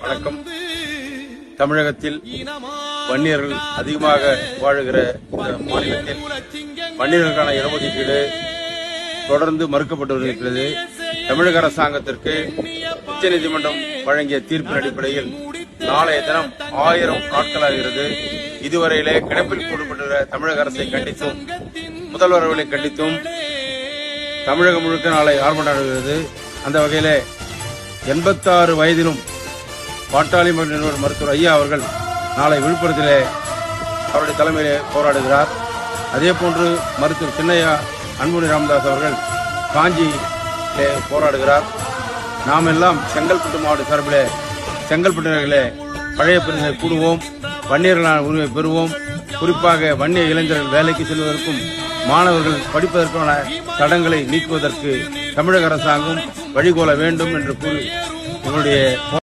வணக்கம். தமிழகத்தில் வன்னியர்கள் அதிகமாக வாழுகிற இந்த மாநிலத்தில் வன்னியர்களுக்கான இடஒதுக்கீடு தொடர்ந்து மறுக்கப்பட்டு வருகிறது. தமிழக அரசாங்கத்திற்கு உச்சநீதிமன்றம் வழங்கிய தீர்ப்பின் அடிப்படையில் நாளைய தினம் 1000 நாட்களாகிறது. இதுவரையிலே கிடப்பில் போடப்பட்டுள்ள தமிழக அரசை கண்டித்தும் முதல்வர் அவர்களை கண்டித்தும் தமிழகம் முழுக்க நாளை ஆர்ப்பாட்டம் நடைபெறுகிறது. அந்த வகையிலே 86 வயதிலும் பாட்டாளி நிறுவனர் மருத்துவர் ஐயா அவர்கள் நாளை விழுப்புரத்திலே அவருடைய தலைமையிலே போராடுகிறார். அதேபோன்று மருத்துவர் சின்னையா அன்புமணி ராமதாஸ் அவர்கள் காஞ்சியிலே போராடுகிறார். நாம் எல்லாம் செங்கல்பட்டு மாவட்ட சார்பிலே செங்கல்பட்டினர்களே பழைய பிரதிநிதிகளை கூடுவோம், வன்னியர்களான உரிமை பெறுவோம். குறிப்பாக வன்னிய இளைஞர்கள் வேலைக்கு செல்வதற்கும் மாணவர்கள் படிப்பதற்கான தடங்களை நீக்குவதற்கு தமிழக அரசாங்கம் வழிகோல வேண்டும் என்று கூறி எங்களுடைய